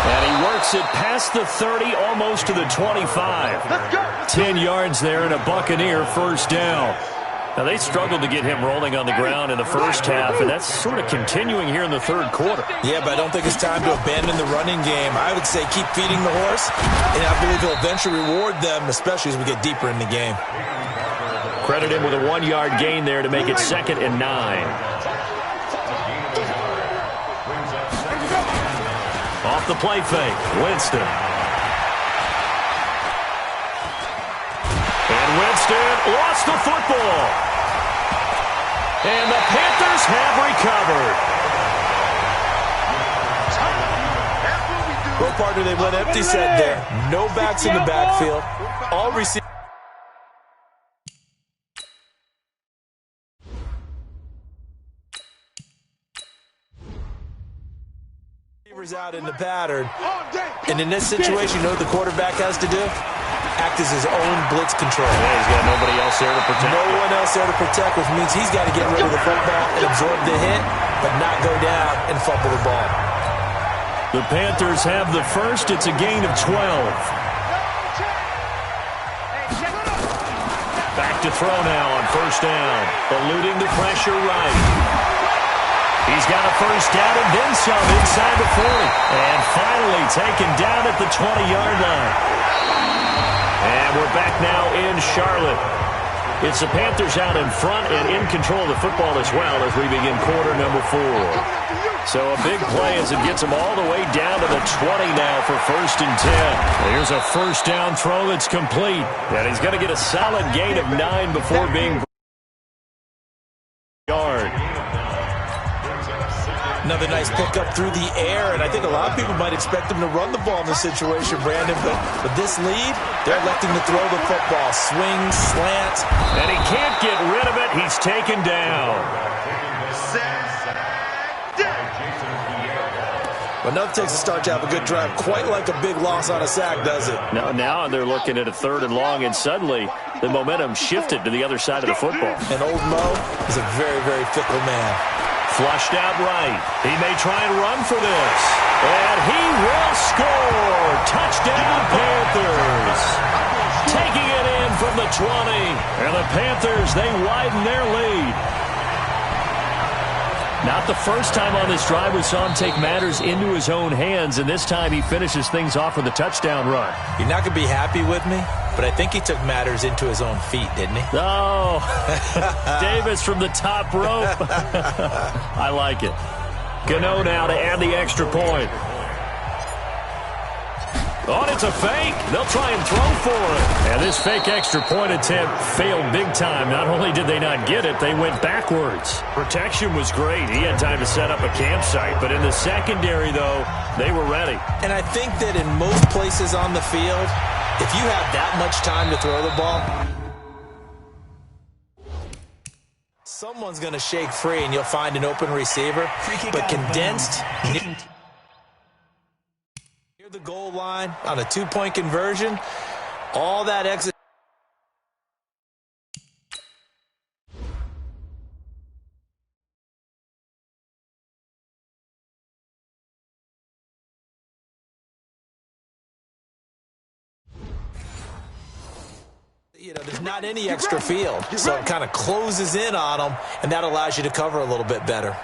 And he works it past the 30, almost to the 25. 10 yards there and a Buccaneer first down. Now, they struggled to get him rolling on the ground in the first half, and that's sort of continuing here in the third quarter. Yeah, but I don't think it's time to abandon the running game. I would say keep feeding the horse, and I believe he'll eventually reward them, especially as we get deeper in the game. Credit him with a 1-yard gain there to make it 2nd and 9. Off the play fake, Winston. And Winston lost the football. And the Panthers have recovered. Well, partner, they went empty set there. No backs in the backfield. All receivers out in the pattern. And in this situation, you know what the quarterback has to do? Act as his own blitz control. Yeah, he's got nobody else there to protect. No one else there to protect, which means he's got to get rid of the football and absorb the hit, but not go down and fumble the ball. The Panthers have the first. It's a gain of 12. Back to throw now on first down. Eluding the pressure right. He's got a first down and then some inside the 40. And finally taken down at the 20-yard line. And we're back now in Charlotte. It's the Panthers out in front and in control of the football as well as we begin quarter number 4. So a big play as it gets them all the way down to the 20 now for 1st and 10. Here's a first down throw that's complete. And he's going to get a solid gain of 9 before being yard. Another nice pickup through the air, and I think a lot of people might expect him to run the ball in this situation, Brandon, but with this lead, they're electing to throw the football. Swing, slant. And he can't get rid of it. He's taken down. But nothing takes a start to have a good drive, quite like a big loss on a sack, does it? No, now they're looking at a 3rd and long, and suddenly the momentum shifted to the other side of the football. And old Mo is a very, very fickle man. Flushed out right. He may try and run for this. And he will score. Touchdown, Panthers. Taking it in from the 20. And the Panthers, they widen their lead. Not the first time on this drive we saw him take matters into his own hands, and this time he finishes things off with a touchdown run. You're not going to be happy with me, but I think he took matters into his own feet, didn't he? Oh, Davis from the top rope. I like it. Gano now to add the extra point. Oh, and it's a fake. They'll try and throw for it. And this fake extra point attempt failed big time. Not only did they not get it, they went backwards. Protection was great. He had time to set up a campsite. But in the secondary, though, they were ready. And I think that in most places on the field, if you have that much time to throw the ball, someone's going to shake free and you'll find an open receiver. But condensed near the goal line on a two-point conversion, all that exit. You know, there's not any extra field, so it kind of closes in on them, and that allows you to cover a little bit better.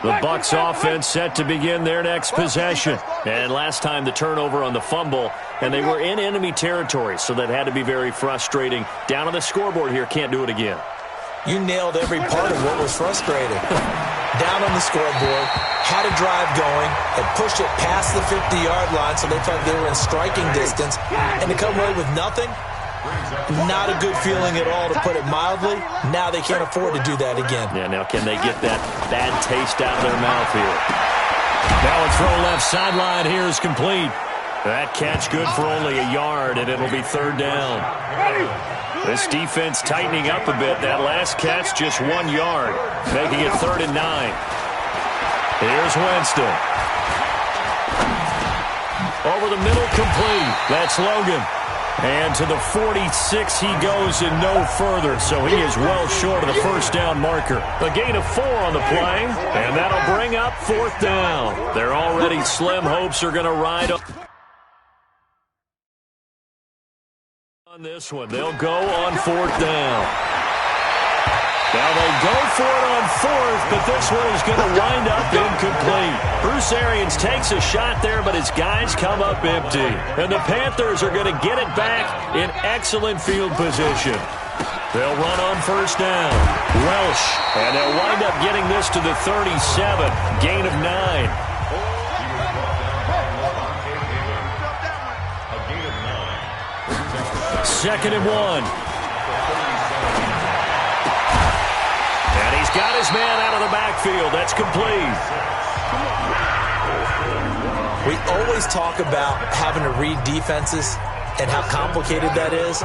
The Bucs offense set to begin their next possession. And last time the turnover on the fumble, and they were in enemy territory, so that had to be very frustrating. Down on the scoreboard here, can't do it again. You nailed every part of what was frustrating. Down on the scoreboard, had a drive going, had pushed it past the 50-yard line, so they felt they were in striking distance, and to come away with nothing, not a good feeling at all, to put it mildly. Now they can't afford to do that again. Yeah, now can they get that bad taste out of their mouth here? Now a throw left sideline here is complete. That catch good for only a yard, and it'll be third down. This defense tightening up a bit. That last catch just 1 yard, making it 3rd and 9. Here's Winston. Over the middle, complete. That's Logan. And to the 46 he goes and no further, so he is well short of the first down marker. A gain of 4 on the play, and that'll bring up 4th down. Their already slim hopes are going to ride on this one. They'll go on 4th down. Now they go for it on 4th, but this one is going to wind up incomplete. Bruce Arians takes a shot there, but his guys come up empty. And the Panthers are going to get it back in excellent field position. They'll run on 1st down. Welsh, and they'll wind up getting this to the 37, gain of 9. 2nd and 1. Got his man out of the backfield. That's complete. We always talk about having to read defenses and how complicated that is.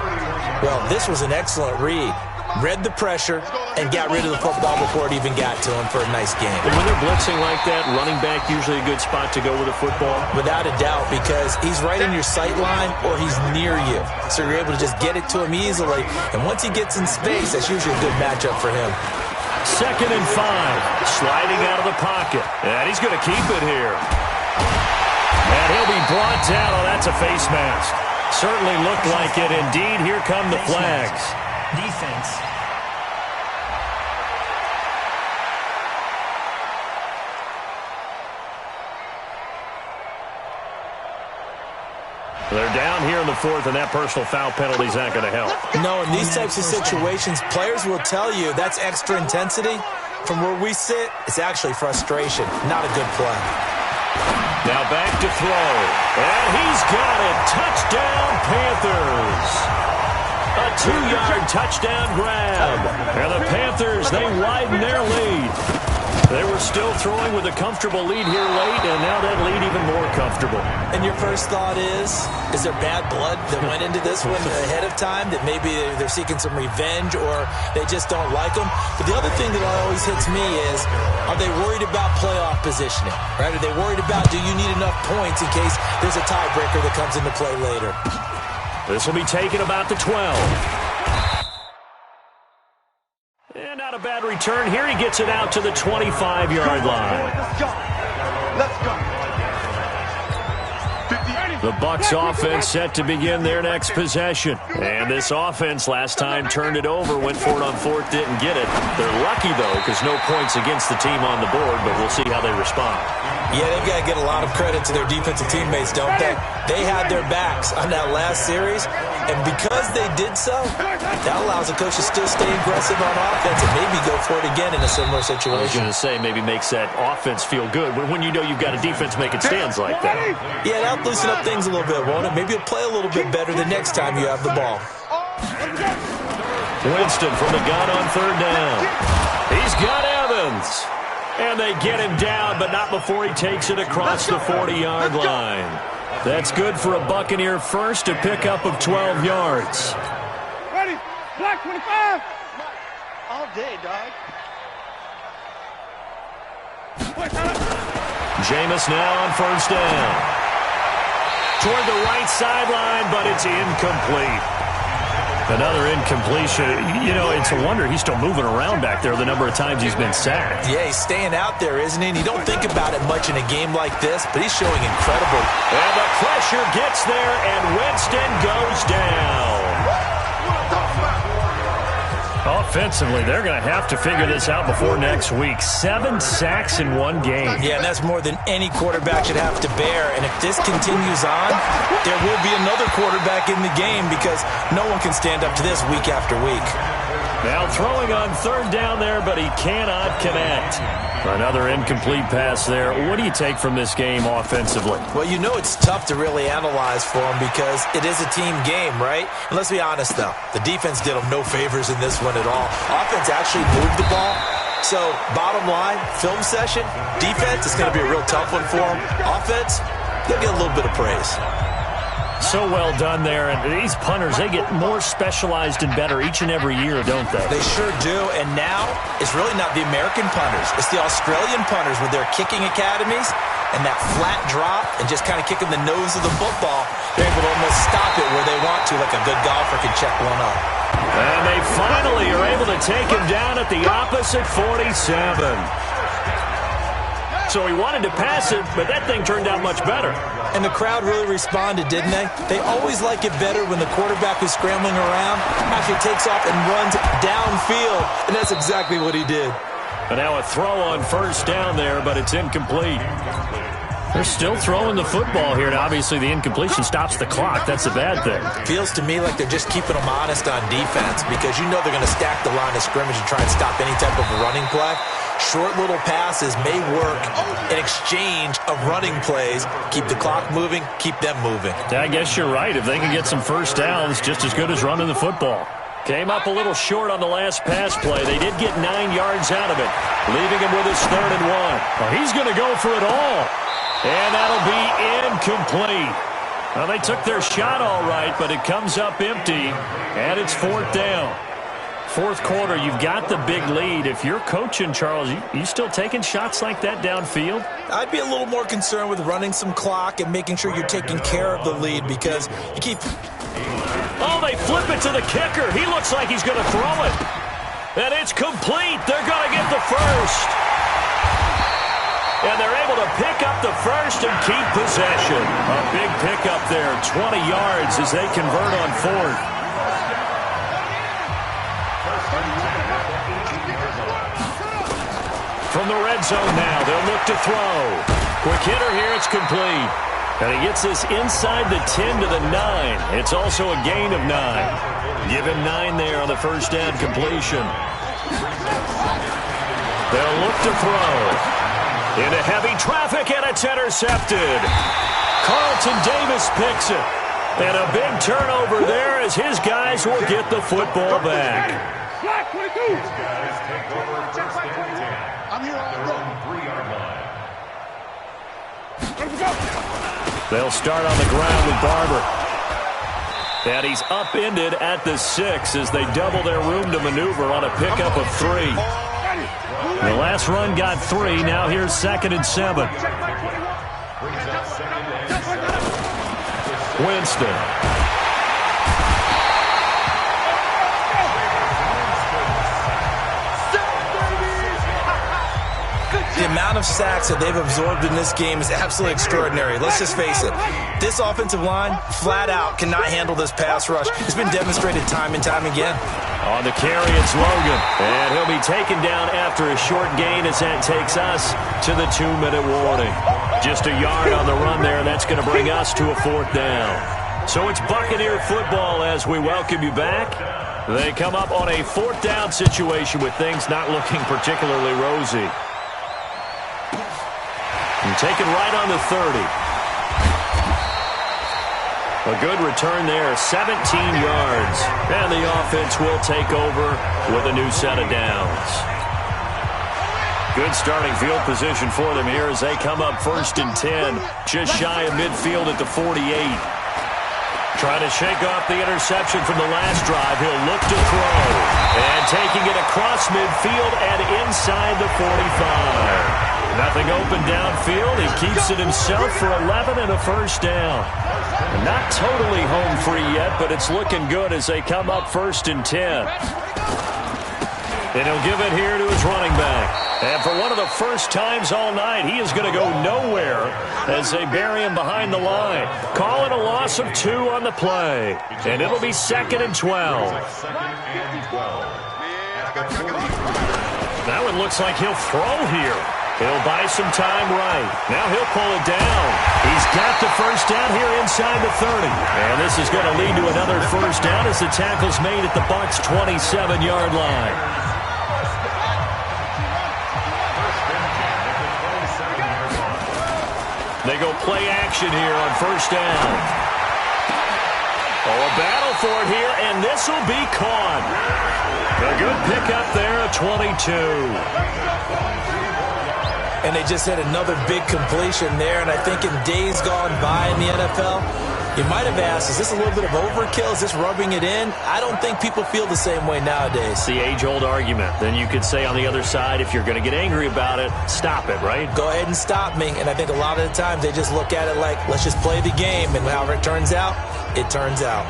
Well, this was an excellent read. Read the pressure and got rid of the football before it even got to him for a nice game. And when they're blitzing like that, running back usually a good spot to go with a football? Without a doubt, because he's right in your sight line or he's near you. So you're able to just get it to him easily. And once he gets in space, that's usually a good matchup for him. 2nd and 5, sliding out of the pocket. And he's going to keep it here. And he'll be brought down. Oh, that's a face mask. Certainly looked like it. Indeed, here come the flags. Defense. They're down here in the 4th, and that personal foul penalty is not going to help. No, in these types of situations, players will tell you that's extra intensity. From where we sit, it's actually frustration. Not a good play. Now back to throw. And he's got it. Touchdown, Panthers. A 2-yard touchdown grab. And the Panthers, they widen their lead. They were still throwing with a comfortable lead here late, and now that lead even more comfortable. And your first thought is there bad blood that went into this one ahead of time, that maybe they're seeking some revenge or they just don't like them? But the other thing that always hits me is, are they worried about playoff positioning? Right? Are they worried about, do you need enough points in case there's a tiebreaker that comes into play later? This will be taken about the 12. And not a bad return. Here he gets it out to the 25-yard line. Let's go. Let's go. 50. The Bucs offense set to begin their next possession. And this offense last time turned it over, went for it on fourth, didn't get it. They're lucky, though, because no points against the team on the board, but we'll see how they respond. Yeah, they've got to get a lot of credit to their defensive teammates, don't they? They had their backs on that last series, and because they did so, that allows the coach to still stay aggressive on offense and maybe go for it again in a similar situation. I was going to say, maybe makes that offense feel good when you know you've got a defense making stands like that. Yeah, that'll loosen up things a little bit, won't it? Maybe you'll play a little bit better the next time you have the ball. Winston from the gun on third down. He's got Evans. And they get him down, but not before he takes it across the 40-yard line. That's good for a Buccaneer first, a pickup of 12 yards. Ready? Black 25. All day, dog. Jameis now on first down. Toward the right sideline, but it's incomplete. Another incompletion. You know, it's a wonder he's still moving around back there the number of times he's been sacked. Yeah, he's staying out there, isn't he? And you don't think about it much in a game like this, but he's showing incredible. And the pressure gets there, and Winston goes down. Offensively, they're going to have to figure this out before next week. 7 sacks in one game. Yeah, and that's more than any quarterback should have to bear. And if this continues on, there will be another quarterback in the game because no one can stand up to this week after week. Now throwing on third down there, but he cannot connect. Another incomplete pass there. What do you take from this game offensively? Well, you know it's tough to really analyze for him because it is a team game, right? And let's be honest, though. The defense did him no favors in this one at all. Offense actually moved the ball. So, bottom line, film session, defense is going to be a real tough one for him. Offense, they'll get a little bit of praise. So well done there. And these punters, they get more specialized and better each and every year, don't they? They sure do. And now, it's really not the American punters. It's the Australian punters with their kicking academies and that flat drop and just kind of kicking the nose of the football. They're able to almost stop it where they want to, like a good golfer can check one up. And they finally are able to take him down at the opposite 47. So he wanted to pass it, but that thing turned out much better. And the crowd really responded, didn't they? They always like it better when the quarterback who's scrambling around actually takes off and runs downfield. And that's exactly what he did. And now a throw on first down there, but it's incomplete. They're still throwing the football here, and obviously the incompletion stops the clock. That's a bad thing. Feels to me like they're just keeping them honest on defense because you know they're going to stack the line of scrimmage and try and stop any type of running play. Short little passes may work in exchange of running plays. Keep the clock moving, keep them moving. I guess you're right. If they can get some first downs, just as good as running the football. Came up a little short on the last pass play. They did get 9 yards out of it, leaving him with his 3rd and 1. Well, he's going to go for it all. And that'll be incomplete. Well, they took their shot all right, but it comes up empty, and it's 4th down. 4th quarter, you've got the big lead. If you're coaching, Charles, you still taking shots like that downfield? I'd be a little more concerned with running some clock and making sure you're taking care of the lead because you keep... Oh, they flip it to the kicker. He looks like he's going to throw it. And it's complete. They're going to get the first. And they're able to pick up the first and keep possession. A big pickup there, 20 yards as they convert on 4th. From the red zone now, they'll look to throw. Quick hitter here, it's complete. And he gets this inside the 10 to the 9. It's also a gain of 9. Give him 9 there on the first down completion. They'll look to throw. Into heavy traffic, and it's intercepted. Carlton Davis picks it. And a big turnover there as his guys will get the football back. Black 22. I'm here all day. They'll start on the ground with Barber. And he's upended at the 6 as they double their room to maneuver on a pickup of 3. The last run got 3. Now here's 2nd and 7. Winston. amount of sacks that they've absorbed in this game is absolutely extraordinary. Let's just face it. This offensive line, flat out, cannot handle this pass rush. It's been demonstrated time and time again. On the carry, it's Logan. And he'll be taken down after a short gain as that takes us to the 2-minute warning. Just a yard on the run there. That's going to bring us to a 4th down. So it's Buccaneer football as we welcome you back. They come up on a 4th down situation with things not looking particularly rosy. And taken right on the 30. A good return there, 17 yards. And the offense will take over with a new set of downs. Good starting field position for them here as they come up 1st and 10. Just shy of midfield at the 48. Trying to shake off the interception from the last drive. He'll look to throw. And taking it across midfield and inside the 45. Nothing open downfield. He keeps it himself for 11 and a 1st down. Not totally home free yet, but it's looking good as they come up 1st and 10. And he'll give it here to his running back. And for one of the first times all night, he is going to go nowhere as they bury him behind the line. Call it a loss of 2 on the play. And it'll be 2nd and 12. That one looks like he'll throw here. He'll buy some time right. Now he'll pull it down. He's got the 1st down here inside the 30. And this is going to lead to another 1st down as the tackle's made at the Bucs' 27-yard line. They go play action here on 1st down. Oh, a battle for it here, and this will be caught. A good pickup there at 22. And they just had another big completion there, and I think in days gone by in the NFL, you might have asked, is this a little bit of overkill? Is this rubbing it in? I don't think people feel the same way nowadays. It's the age-old argument. Then you could say on the other side, if you're going to get angry about it, stop it, right? Go ahead and stop me. And I think a lot of the times they just look at it like, let's just play the game. And however it turns out, it turns out.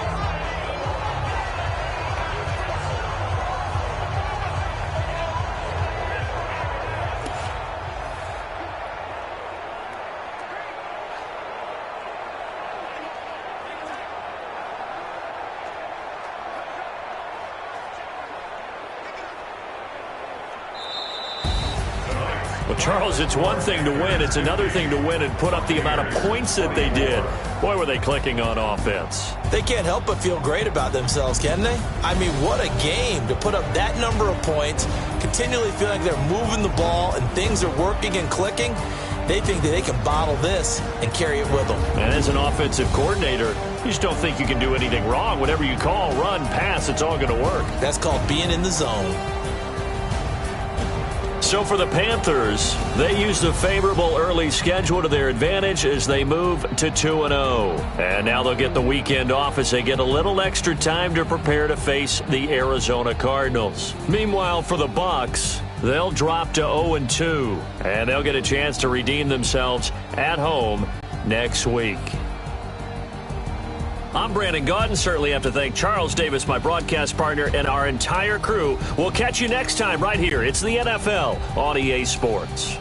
Charles, it's one thing to win. It's another thing to win and put up the amount of points that they did. Boy, were they clicking on offense. They can't help but feel great about themselves, can they? I mean, what a game to put up that number of points, continually feel like they're moving the ball and things are working and clicking. They think that they can bottle this and carry it with them. And as an offensive coordinator, you just don't think you can do anything wrong. Whatever you call, run, pass, it's all going to work. That's called being in the zone. So for the Panthers, they use the favorable early schedule to their advantage as they move to 2-0. And now they'll get the weekend off as they get a little extra time to prepare to face the Arizona Cardinals. Meanwhile, for the Bucs, they'll drop to 0-2, and they'll get a chance to redeem themselves at home next week. I'm Brandon Gaudin. Certainly have to thank Charles Davis, my broadcast partner, and our entire crew. We'll catch you next time right here. It's the NFL on EA Sports.